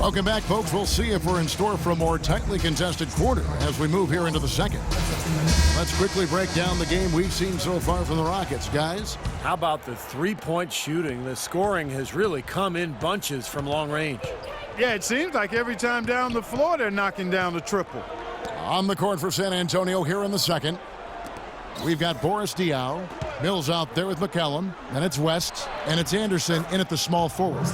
Welcome back, folks. We'll see if we're in store for a more tightly contested quarter as we move here into the second. Let's quickly break down the game we've seen so far from the Rockets, guys. How about the three-point shooting? The scoring has really come in bunches from long range. Yeah, it seems like every time down the floor they're knocking down the triple. On the court for San Antonio here in the second. We've got Boris Diaw. Mills out there with McCallum. And it's West. And it's Anderson in at the small forward.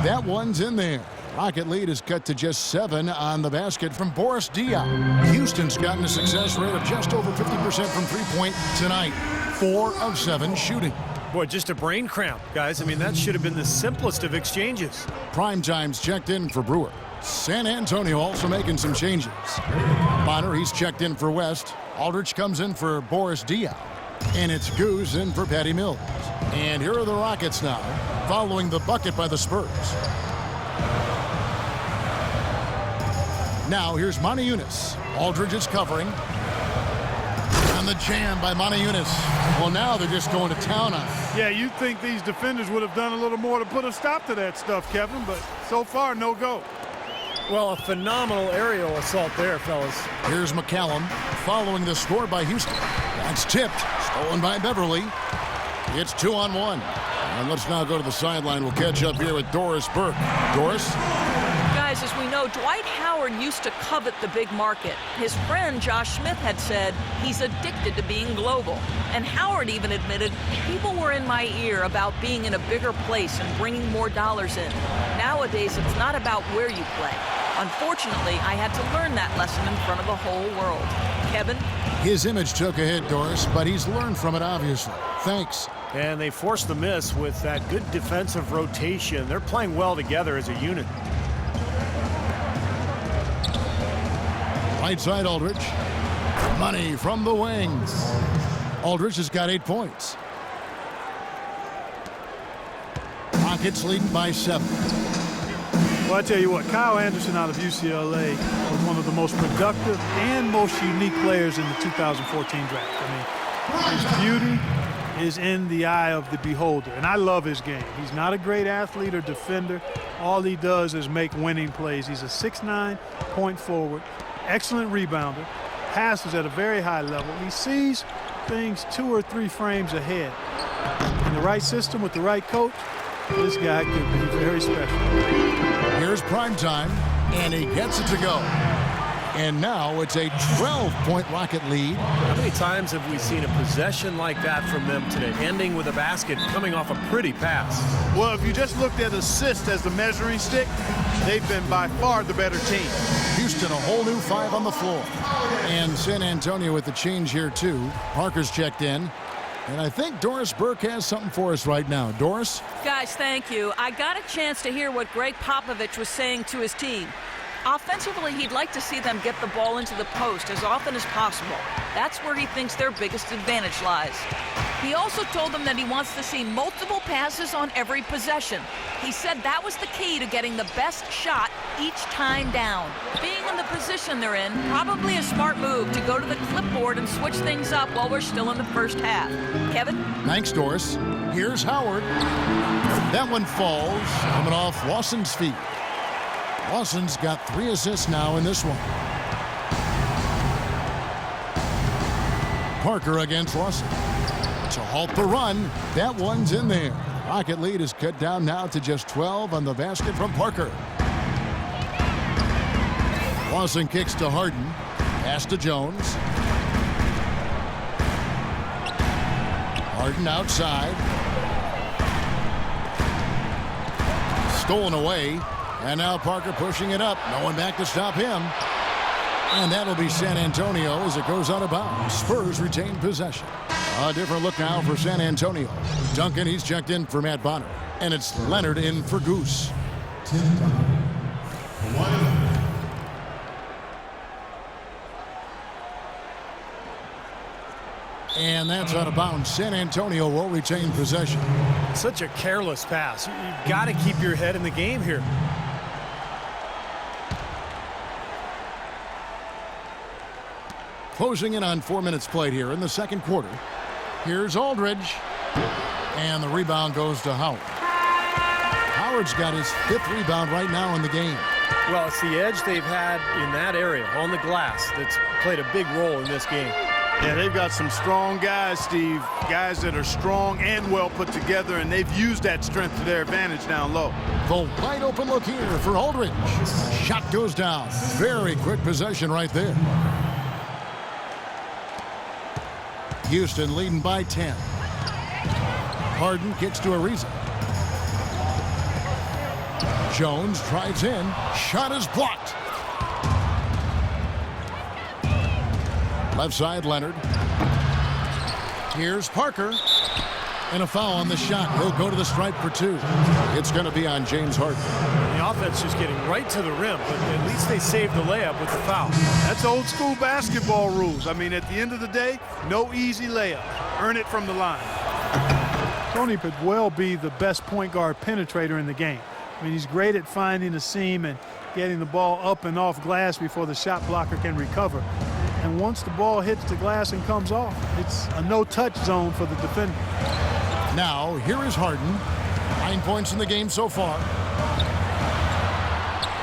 That one's in there. Rocket lead is cut to just 7 on the basket from Boris Diaw. Houston's gotten a success rate of just over 50% from three-point tonight. 4 of 7 shooting. Boy, just a brain cramp, guys. I mean, that should have been the simplest of exchanges. Prime time's checked in for Brewer. San Antonio also making some changes. Bonner, he's checked in for West. Aldridge comes in for Boris Diaw. And it's Goose in for Patty Mills. And here are the Rockets now, following the bucket by the Spurs. Now here's Montejunas. Aldridge is covering. And the jam by Montejunas. Well, now they're just going to town on it. Yeah, you'd think these defenders would have done a little more to put a stop to that stuff, Kevin, but so far, no go. Well, a phenomenal aerial assault there, fellas. Here's McCallum following the score by Houston. That's tipped. Stolen by Beverly. It's 2-on-1. And let's now go to the sideline. We'll catch up here with Doris Burke. Doris? Guys, as we know, Dwight Howard used to covet the big market. His friend Josh Smith had said he's addicted to being global. And Howard even admitted people were in my ear about being in a bigger place and bringing more dollars in. Nowadays, it's not about where you play. Unfortunately, I had to learn that lesson in front of the whole world. Kevin? His image took a hit, Doris, but he's learned from it, obviously. Thanks. And they forced the miss with that good defensive rotation. They're playing well together as a unit. Right side, Aldridge. Money from the wings. Aldridge has got 8 points. Rockets leading by 7. Well, I tell you what, Kyle Anderson out of UCLA was one of the most productive and most unique players in the 2014 draft. I mean, his beauty is in the eye of the beholder, and I love his game. He's not a great athlete or defender. All he does is make winning plays. He's a 6'9" point forward, excellent rebounder, passes at a very high level. He sees things 2 or 3 frames ahead. In the right system with the right coach, this guy could be very special. Here's prime time, and he gets it to go. And now it's a 12-point Rocket lead. How many times have we seen a possession like that from them today, ending with a basket coming off a pretty pass? Well, if you just looked at assists as the measuring stick, they've been by far the better team. Houston, a whole new 5 on the floor. And San Antonio with the change here, too. Parker's checked in. And I think Doris Burke has something for us right now. Doris? Guys, thank you. I got a chance to hear what Greg Popovich was saying to his team. Offensively, he'd like to see them get the ball into the post as often as possible. That's where he thinks their biggest advantage lies. He also told them that he wants to see multiple passes on every possession. He said that was the key to getting the best shot each time down. Being in the position they're in, probably a smart move to go to the clipboard and switch things up while we're still in the first half. Kevin? Thanks, Doris. Here's Howard. That one falls, coming off Lawson's feet. Lawson's got 3 assists now in this one. Parker against Lawson. To halt the run, that one's in there. Rocket lead is cut down now to just 12 on the basket from Parker. Lawson kicks to Harden. Pass to Jones. Harden outside. Stolen away. And now Parker pushing it up. No one back to stop him. And that'll be San Antonio as it goes out of bounds. Spurs retain possession. A different look now for San Antonio. Duncan, he's checked in for Matt Bonner. And it's Leonard in for Goose. And that's out of bounds. San Antonio will retain possession. Such a careless pass. You've got to keep your head in the game here. Closing in on 4 minutes played here in the second quarter. Here's Aldridge. And the rebound goes to Howard. Howard's got his 5th rebound right now in the game. Well, it's the edge they've had in that area on the glass that's played a big role in this game. Yeah, they've got some strong guys, Steve. Guys that are strong and well put together, and they've used that strength to their advantage down low. The wide open look here for Aldridge. Shot goes down. Very quick possession right there. Houston leading by 10. Harden kicks to Ariza. Jones drives in. Shot is blocked. Left side, Leonard. Here's Parker. And a foul on the shot. He'll go to the stripe for 2. It's going to be on James Harden. The offense just getting right to the rim, but at least they saved the layup with the foul. That's old school basketball rules. I mean, at the end of the day, no easy layup. Earn it from the line. Tony could well be the best point guard penetrator in the game. I mean, he's great at finding a seam and getting the ball up and off glass before the shot blocker can recover. And once the ball hits the glass and comes off, it's a no-touch zone for the defender. Now, here is Harden. 9 points in the game so far.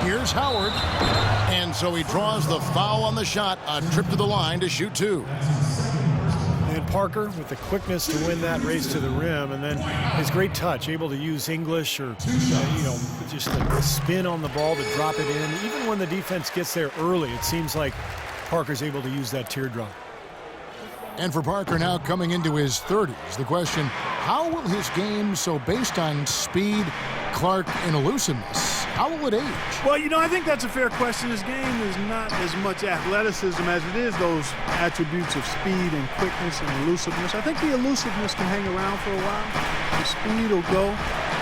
Here's Howard. And so he draws the foul on the shot. A trip to the line to shoot 2. And Parker with the quickness to win that race to the rim, and then his great touch, able to use English or, just a spin on the ball to drop it in. Even when the defense gets there early, it seems like Parker's able to use that teardrop. And for Parker now coming into his 30s, the question, how will his game, so based on speed, Clark, and elusiveness, how will it age? Well, I think that's a fair question. His game is not as much athleticism as it is those attributes of speed and quickness and elusiveness. I think the elusiveness can hang around for a while. The speed will go.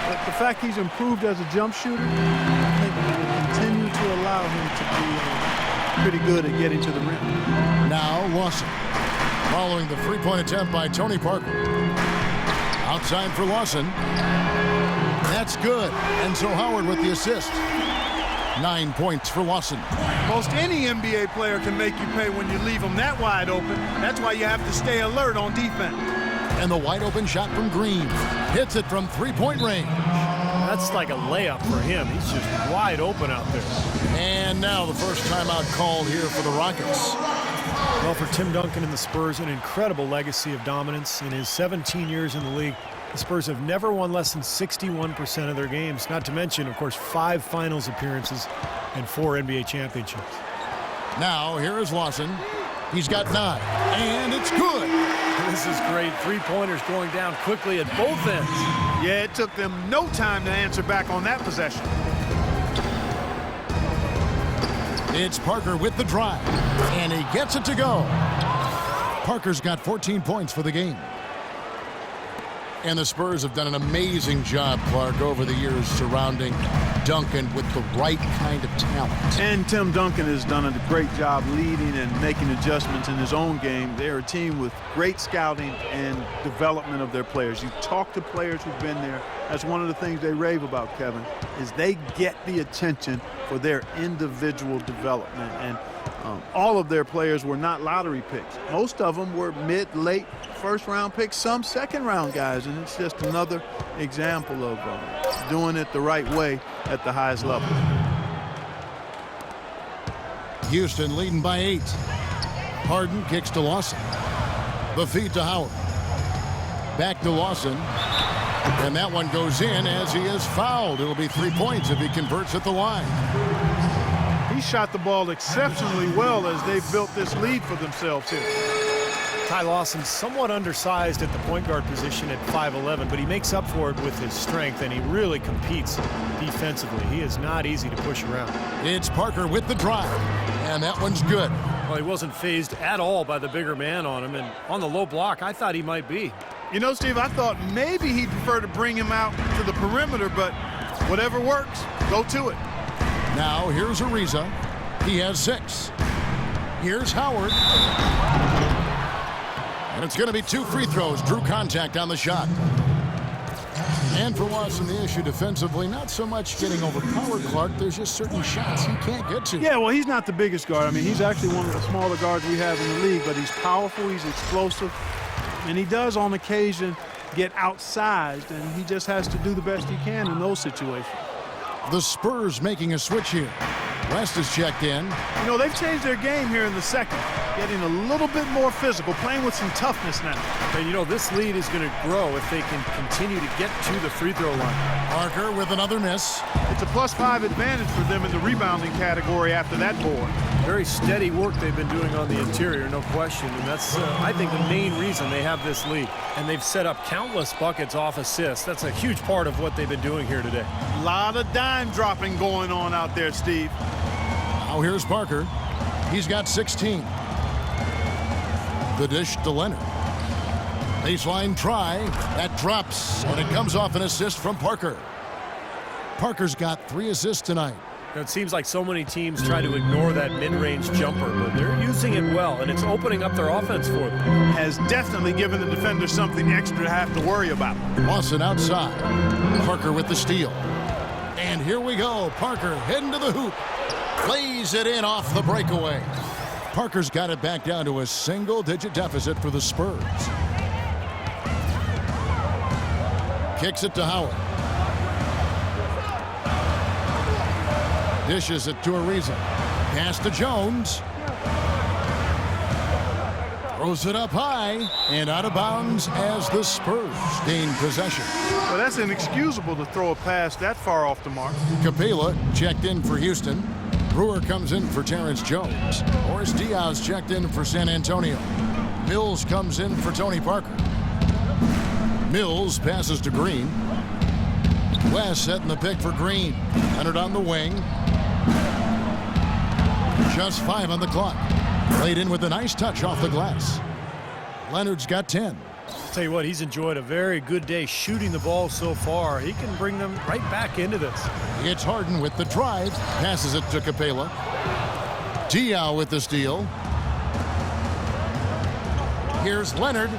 But the fact he's improved as a jump shooter, I think will continue to allow him to be pretty good at getting to the rim. Now Lawson, following the three-point attempt by Tony Parker. Outside for Lawson. That's good. And so Howard with the assist. 9 points for Lawson. Most any NBA player can make you pay when you leave them that wide open. That's why you have to stay alert on defense. And the wide open shot from Green. Hits it from three-point range. That's like a layup for him. He's just wide open out there. And now the first timeout called here for the Rockets. Well, for Tim Duncan and the Spurs, an incredible legacy of dominance. In his 17 years in the league, the Spurs have never won less than 61% of their games, not to mention, of course, 5 finals appearances and 4 NBA championships. Now, here is Lawson. He's got 9, and it's good. This is great. 3-pointers going down quickly at both ends. Yeah, it took them no time to answer back on that possession. It's Parker with the drive, and he gets it to go. Parker's got 14 points for the game. And the Spurs have done an amazing job, Clark, over the years surrounding Duncan with the right kind of talent. And Tim Duncan has done a great job leading and making adjustments in his own game. They're a team with great scouting and development of their players. You talk to players who've been there. That's one of the things they rave about, Kevin, is they get the attention for their individual development. And all of their players were not lottery picks. Most of them were mid, late, first-round picks, some second-round guys, and it's just another example of doing it the right way at the highest level. Houston leading by 8. Harden kicks to Lawson. The feed to Howard. Back to Lawson. And that one goes in as he is fouled. It'll be 3 points if he converts at the line. He shot the ball exceptionally well as they've built this lead for themselves here. Ty Lawson somewhat undersized at the point guard position at 5'11", but he makes up for it with his strength, and he really competes defensively. He is not easy to push around. It's Parker with the drive, and that one's good. Well, he wasn't phased at all by the bigger man on him, and on the low block, I thought he might be. You know, Steve, I thought maybe he'd prefer to bring him out to the perimeter, but whatever works, go to it. Now here's Ariza. He has 6. Here's Howard. And it's going to be 2 free throws. Drew contact on the shot. And for Lawson, the issue defensively, not so much getting overpowered, Clark. There's just certain shots he can't get to. Yeah, well, he's not the biggest guard. I mean, he's actually one of the smaller guards we have in the league, but he's powerful, he's explosive, and he does on occasion get outsized, and he just has to do the best he can in those situations. The Spurs making a switch here. West is checked in. You know, they've changed their game here in the second, getting a little bit more physical, playing with some toughness now. And you know, this lead is going to grow if they can continue to get to the free throw line. Parker with another miss. It's a +5 advantage for them in the rebounding category after that board. Very steady work they've been doing on the interior, no question. And that's, I think, the main reason they have this lead. And they've set up countless buckets off assists. That's a huge part of what they've been doing here today. A lot of dime dropping going on out there, Steve. Now here's Parker. He's got 16. The dish to Leonard. Baseline try. That drops, and it comes off an assist from Parker. Parker's got 3 assists tonight. It seems like so many teams try to ignore that mid-range jumper, but they're using it well, and it's opening up their offense for them. Has definitely given the defender something extra to have to worry about. Lawson outside. Parker with the steal. And here we go. Parker heading to the hoop. Lays it in off the breakaway. Parker's got it back down to a single-digit deficit for the Spurs. Kicks it to Howard. Dishes it to Ariza. Pass to Jones. Throws it up high and out of bounds as the Spurs gain possession. Well, that's inexcusable to throw a pass that far off the mark. Capela checked in for Houston. Brewer comes in for Terrence Jones. Boris Diaz checked in for San Antonio. Mills comes in for Tony Parker. Mills passes to Green. West setting the pick for Green. Leonard on the wing. Just 5 on the clock. Played in with a nice touch off the glass. Leonard's got 10. I'll tell you what, he's enjoyed a very good day shooting the ball so far. He can bring them right back into this. It's Harden with the drive. Passes it to Capela. Diaw with the steal. Here's Leonard.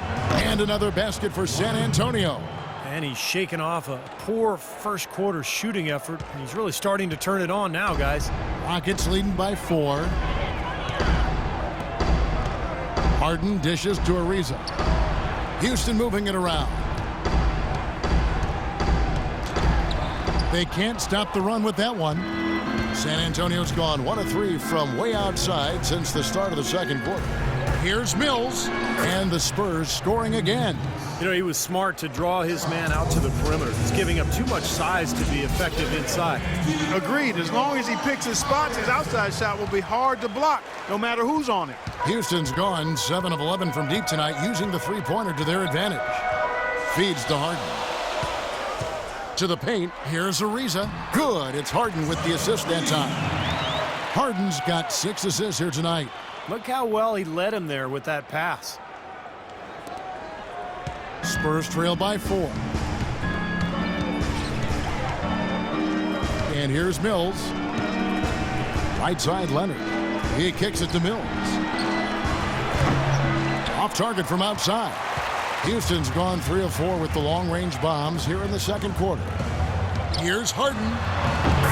And another basket for San Antonio. And he's shaking off a poor first quarter shooting effort. He's really starting to turn it on now, guys. Rockets leading by 4. Harden dishes to Ariza. Houston moving it around. They can't stop the run with that one. San Antonio's gone 1 of 3 from way outside since the start of the second quarter. Here's Mills, and the Spurs scoring again. You know, he was smart to draw his man out to the perimeter. He's giving up too much size to be effective inside. Agreed. As long as he picks his spots, his outside shot will be hard to block, no matter who's on it. Houston's gone 7 of 11 from deep tonight, using the three-pointer to their advantage. Feeds to Harden. To the paint. Here's Ariza. Good. It's Harden with the assist that time. Harden's got 6 assists here tonight. Look how well he led him there with that pass. Spurs trail by 4. And here's Mills. Right side Leonard. He kicks it to Mills. Off target from outside. Houston's gone 3 of 4 with the long-range bombs here in the second quarter. Here's Harden.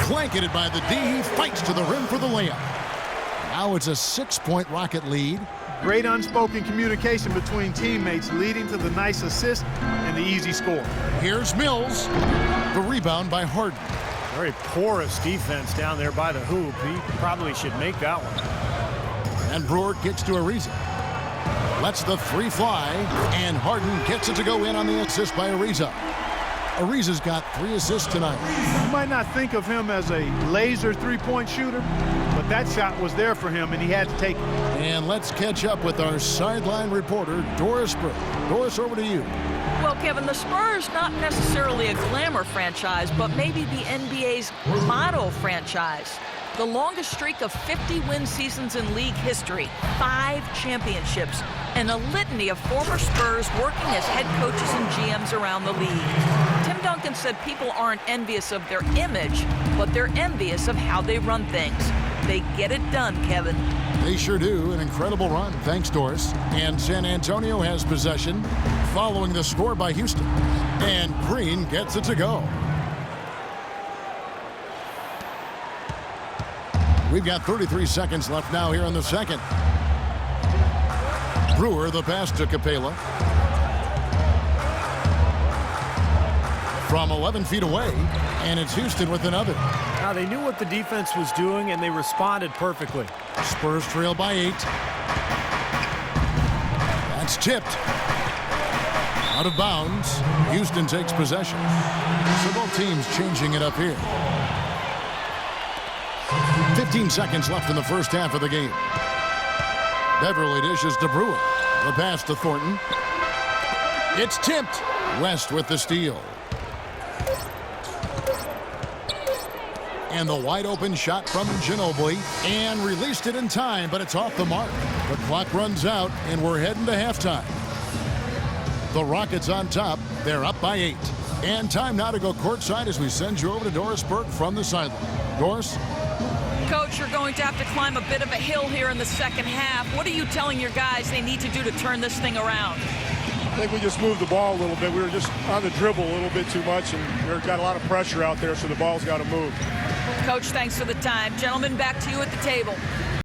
Blanketed by the D. He fights to the rim for the layup. Now it's a 6-point Rocket lead. Great unspoken communication between teammates, leading to the nice assist and the easy score. Here's Mills. The rebound by Harden. Very porous defense down there by the hoop. He probably should make that one. And Brewer gets to Ariza. Lets the 3 fly, and Harden gets it to go in on the assist by Ariza. Ariza's got 3 assists tonight. You might not think of him as a laser three-point shooter, but that shot was there for him, and he had to take it. And let's catch up with our sideline reporter, Doris Burke. Doris, over to you. Well, Kevin, the Spurs, not necessarily a glamour franchise, but maybe the NBA's model franchise. The longest streak of 50-win seasons in league history, 5 championships, and a litany of former Spurs working as head coaches and GMs around the league. Tim Duncan said people aren't envious of their image, but they're envious of how they run things. They get it done, Kevin. They sure do. An incredible run. Thanks, Doris. And San Antonio has possession following the score by Houston. And Green gets it to go. We've got 33 seconds left now here in the second. Brewer, the pass to Capela. From 11 feet away, And it's Houston with another. Now, they knew what the defense was doing, and they responded perfectly. Spurs trail by 8. That's tipped. Out of bounds. Houston takes possession. So both teams changing it up here. 15 seconds left in the first half of the game. Beverly dishes to Brewer. The pass to Thornton. It's tipped. West with the steal. And the wide open shot from Ginobili. And released it in time, but it's off the mark. The clock runs out, and we're heading to halftime. The Rockets on top. They're up by 8. And time now to go courtside as we send you over to Doris Burke from the sideline. Doris? Coach, you're going to have to climb a bit of a hill here in the second half. What are you telling your guys they need to do to turn this thing around? I think we just moved the ball a little bit. We were just on the dribble a little bit too much, and we've got a lot of pressure out there, so the ball's got to move. Coach, thanks for the time. Gentlemen, back to you at the table.